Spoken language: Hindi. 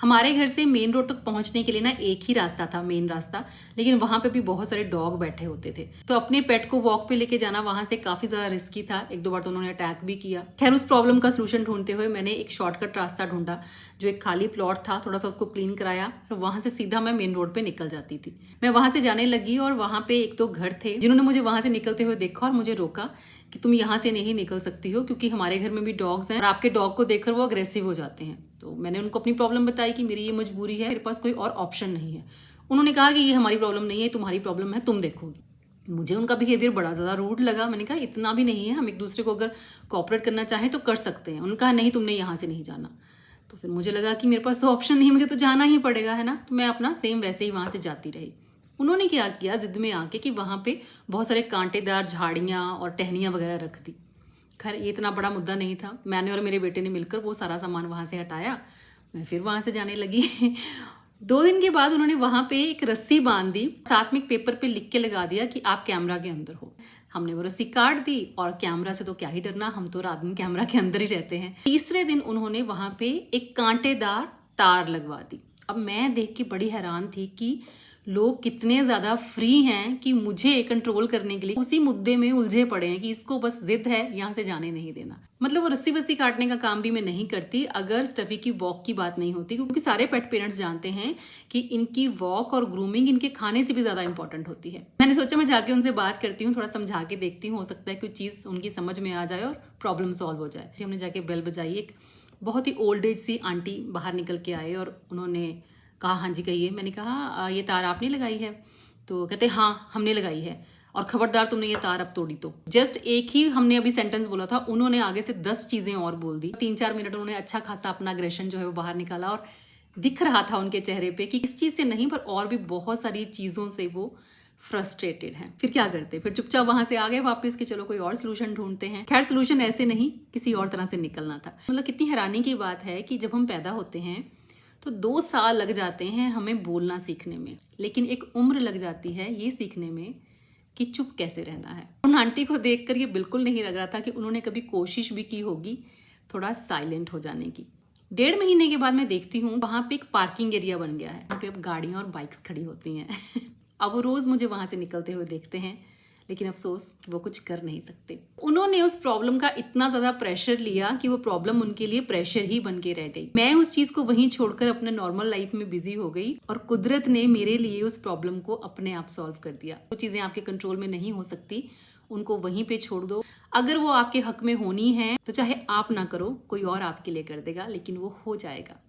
हमारे घर से मेन रोड तक पहुंचने के लिए ना एक ही रास्ता था, मेन रास्ता, लेकिन वहां पे भी बहुत सारे डॉग बैठे होते थे। तो अपने पेट को वॉक पे लेके जाना वहां से काफी ज्यादा रिस्की था। एक दो बार तो उन्होंने अटैक भी किया। खैर, उस प्रॉब्लम का सोल्यूशन ढूंढते हुए मैंने एक शॉर्टकट रास्ता ढूंढा, जो एक खाली प्लॉट था, थोड़ा सा उसको क्लीन कराया और वहां से सीधा मैं मेन रोड पे निकल जाती थी। मैं वहां से जाने लगी और वहां पे एक दो घर थे जिन्होंने मुझे वहां से निकलते हुए देखा और मुझे रोका कि तुम यहाँ से नहीं निकल सकती हो, क्योंकि हमारे घर में भी डॉग्स हैं और आपके डॉग को देखकर वो अग्रेसिव हो जाते हैं। तो मैंने उनको अपनी प्रॉब्लम बताई कि मेरी ये मजबूरी है, मेरे पास कोई और ऑप्शन नहीं है। उन्होंने कहा कि ये हमारी प्रॉब्लम नहीं है, तुम्हारी प्रॉब्लम है, तुम देखोगी। मुझे उनका बिहेवियर बड़ा ज़्यादा रूड लगा। मैंने कहा इतना भी नहीं है, हम एक दूसरे को अगर कोऑपरेट करना चाहें तो कर सकते हैं। उन्होंने कहा नहीं, तुमने यहाँ से नहीं जाना। तो फिर मुझे लगा कि मेरे पास तो ऑप्शन नहीं है, मुझे तो जाना ही पड़ेगा, है ना। तो मैं अपना सेम वैसे ही वहाँ से जाती रही। उन्होंने क्या किया जिद में आके कि वहाँ पे बहुत सारे कांटेदार झाड़ियाँ और टहनियाँ वगैरह रख दी। खैर, ये इतना बड़ा मुद्दा नहीं था। मैंने और मेरे बेटे ने मिलकर वो सारा सामान वहाँ से हटाया। मैं फिर वहाँ से जाने लगी। 2 दिन के बाद उन्होंने वहाँ पे एक रस्सी बांध दी, साथ में एक पेपर पे लिख के लगा दिया कि आप कैमरा के अंदर हो। हमने वो रस्सी काट दी और कैमरा से तो क्या ही डरना, हम तो रात दिन कैमरा के अंदर ही रहते हैं। तीसरे दिन उन्होंने वहाँ पे एक कांटेदार तार लगवा दी। अब मैं देख के बड़ी हैरान थी कि लोग कितने ज़्यादा फ्री हैं कि मुझे कंट्रोल करने के लिए उसी मुद्दे में उलझे पड़े हैं कि इसको बस जिद है, यहाँ से जाने नहीं देना। मतलब वो रस्सी वस्सी काटने का काम भी मैं नहीं करती अगर स्टफी की वॉक की बात नहीं होती, क्योंकि सारे पेट पेरेंट्स जानते हैं कि इनकी वॉक और ग्रूमिंग इनके खाने से भी ज़्यादा इंपॉर्टेंट होती है। मैंने सोचा मैं जाके उनसे बात करती हूँ, थोड़ा समझा के देखती हूँ, हो सकता है कोई चीज़ उनकी समझ में आ जाए और प्रॉब्लम सॉल्व हो जाए। हमने जाके बेल बजाई। एक बहुत ही ओल्ड एज सी आंटी बाहर निकल के आए और उन्होंने कहा हाँ जी कहिए। मैंने कहा ये तार आपने लगाई है? तो कहते हाँ हमने लगाई है, और खबरदार तुमने ये तार अब तोड़ी तो। जस्ट एक ही हमने अभी सेंटेंस बोला था, उन्होंने आगे से 10 चीज़ें और बोल दी। 3-4 मिनट उन्होंने अच्छा खासा अपना अग्रेशन जो है वो बाहर निकाला और दिख रहा था उनके चेहरे पे कि इस चीज़ से नहीं पर और भी बहुत सारी चीज़ों से वो फ्रस्ट्रेटेड हैं। फिर क्या करते, फिर चुपचाप वहां से आ गए वापस कि चलो कोई और सोल्यूशन ढूंढते हैं। खैर, सोल्यूशन ऐसे नहीं, किसी और तरह से निकलना था। मतलब कितनी हैरानी की बात है कि जब हम पैदा होते हैं तो 2 साल लग जाते हैं हमें बोलना सीखने में, लेकिन एक उम्र लग जाती है ये सीखने में कि चुप कैसे रहना है। उन आंटी को देखकर ये बिल्कुल नहीं लग रहा था कि उन्होंने कभी कोशिश भी की होगी थोड़ा साइलेंट हो जाने की। 1.5 महीने के बाद मैं देखती हूँ वहाँ पे एक पार्किंग एरिया बन गया है, वहाँ पे अब गाड़ियाँ और बाइक्स खड़ी होती हैं। अब वो रोज़ मुझे वहाँ से निकलते हुए देखते हैं, लेकिन अफसोस वो कुछ कर नहीं सकते। उन्होंने उस प्रॉब्लम का इतना ज़्यादा प्रेशर लिया कि वो प्रॉब्लम उनके लिए प्रेशर ही बन के रह गई। मैं उस चीज़ को वहीं छोड़कर अपने नॉर्मल लाइफ में बिजी हो गई और कुदरत ने मेरे लिए उस प्रॉब्लम को अपने आप सॉल्व कर दिया। वो चीज़ें आपके कंट्रोल में नहीं हो सकती, उनको वहीं पे छोड़ दो। अगर वो आपके हक में होनी है तो चाहे आप ना करो, कोई और आपके लिए कर देगा, लेकिन वो हो जाएगा।